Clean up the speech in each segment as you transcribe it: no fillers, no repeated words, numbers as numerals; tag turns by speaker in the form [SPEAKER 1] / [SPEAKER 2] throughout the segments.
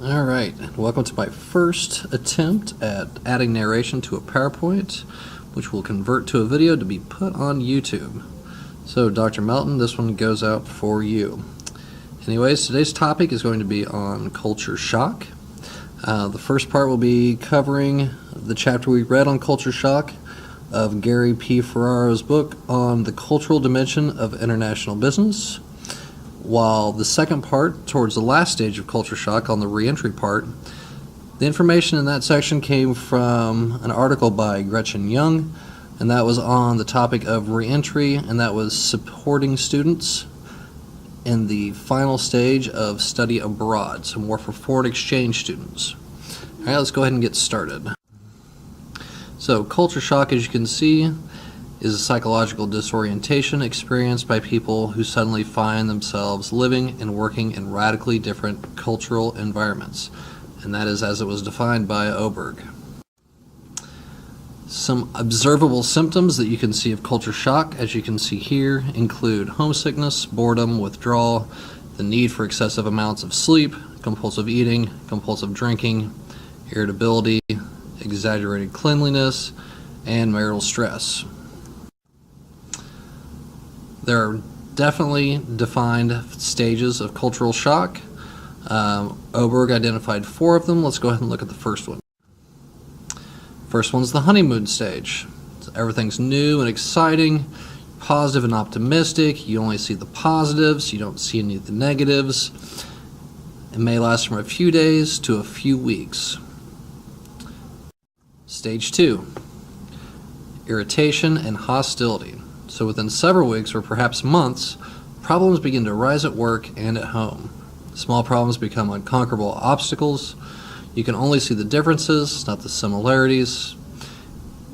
[SPEAKER 1] All right, welcome to my first attempt at adding narration to a PowerPoint, which will convert to a video to be put on YouTube. So, Dr. Melton, this one goes out for you. Anyways, today's topic is going to be on culture shock. The first part will be covering the chapter we read on culture shock of Gary P. Ferraro's book on the cultural dimension of international business. While the second part, towards the last stage of culture shock on the reentry part, the information in that section came from an article by Gretchen Young, and that was on the topic of reentry, and that was supporting students in the final stage of study abroad, so more for foreign exchange students. All right, let's go ahead and get started. So culture shock, as you can see, is a psychological disorientation experienced by people who suddenly find themselves living and working in radically different cultural environments, and that is as it was defined by Oberg. Some observable symptoms that you can see of culture shock, as you can see here, include homesickness, boredom, withdrawal, the need for excessive amounts of sleep, compulsive eating, compulsive drinking, irritability, exaggerated cleanliness, and marital stress. There are definitely defined stages of cultural shock. Oberg identified 4 of them. Let's go ahead and look at the first one. First one's the honeymoon stage. So everything's new and exciting, positive and optimistic. You only see the positives, you don't see any of the negatives. It may last from a few days to a few weeks. Stage 2, irritation and hostility. So within several weeks or perhaps months, problems begin to rise at work and at home. Small problems become unconquerable obstacles. You can only see the differences, not the similarities.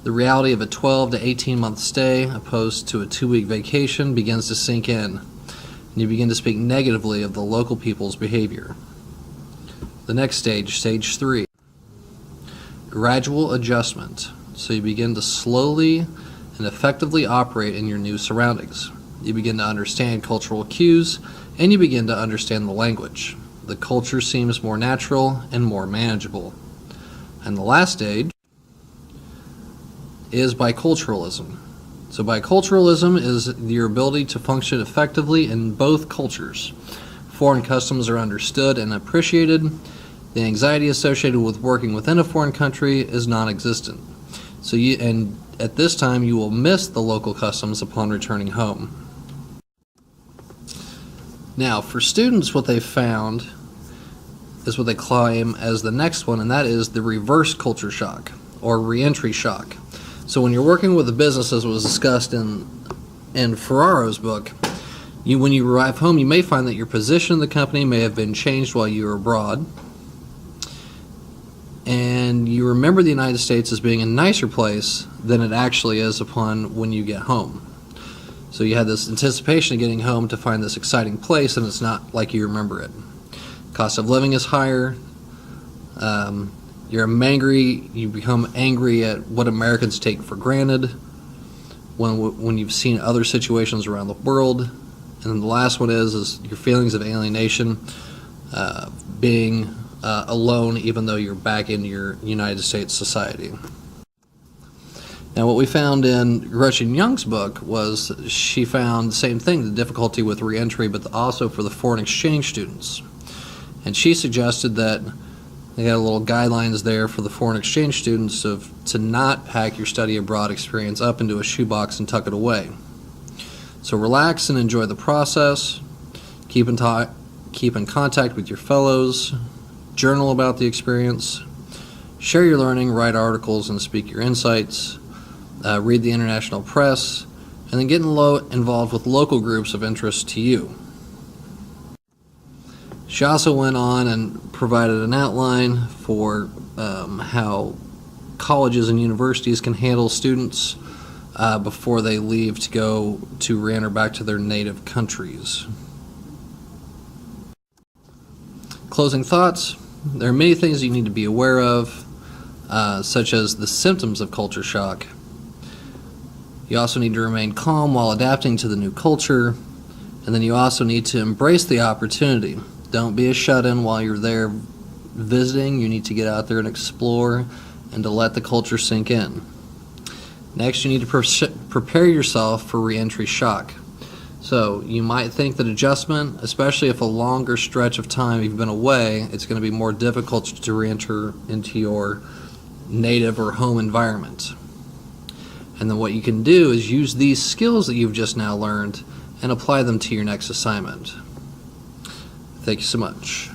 [SPEAKER 1] The reality of a 12 to 18 month stay opposed to a 2-week vacation begins to sink in, and you begin to speak negatively of the local people's behavior. The next stage, stage 3, gradual adjustment. So you begin to slowly and effectively operate in your new surroundings. You begin to understand cultural cues, and you begin to understand the language. The culture seems more natural and more manageable. And the last stage is biculturalism. So biculturalism is your ability to function effectively in both cultures. Foreign customs are understood and appreciated. The anxiety associated with working within a foreign country is non-existent. At this time, you will miss the local customs upon returning home. Now, for students, what they found is what they claim as the next one, and that is the reverse culture shock, or reentry shock. So when you're working with a business, as was discussed in Ferraro's book, when you arrive home, you may find that your position in the company may have been changed while you were abroad, and you remember the United States as being a nicer place than it actually is upon when you get home. So you had this anticipation of getting home to find this exciting place, and it's not like you remember it. Cost of living is higher. You become angry at what Americans take for granted when you've seen other situations around the world. And then the last one is your feelings of alienation, being alone even though you're back in your United States society. Now what we found in Gretchen Young's book was she found the same thing, the difficulty with reentry, but also for the foreign exchange students. And she suggested that they got a little guidelines there for the foreign exchange students to not pack your study abroad experience up into a shoebox and tuck it away. So relax and enjoy the process, keep in contact with your fellows, journal about the experience, share your learning, write articles, and speak your insights, read the international press, and then get involved with local groups of interest to you. She also went on and provided an outline for how colleges and universities can handle students before they leave to go to reenter back to their native countries. Closing thoughts. There are many things you need to be aware of, such as the symptoms of culture shock. You also need to remain calm while adapting to the new culture, and then you also need to embrace the opportunity. Don't be a shut-in while you're there visiting, you need to get out there and explore and to let the culture sink in. Next, you need to prepare yourself for re-entry shock. So you might think that adjustment, especially if a longer stretch of time you've been away, it's going to be more difficult to re-enter into your native or home environment. And then what you can do is use these skills that you've just now learned and apply them to your next assignment. Thank you so much.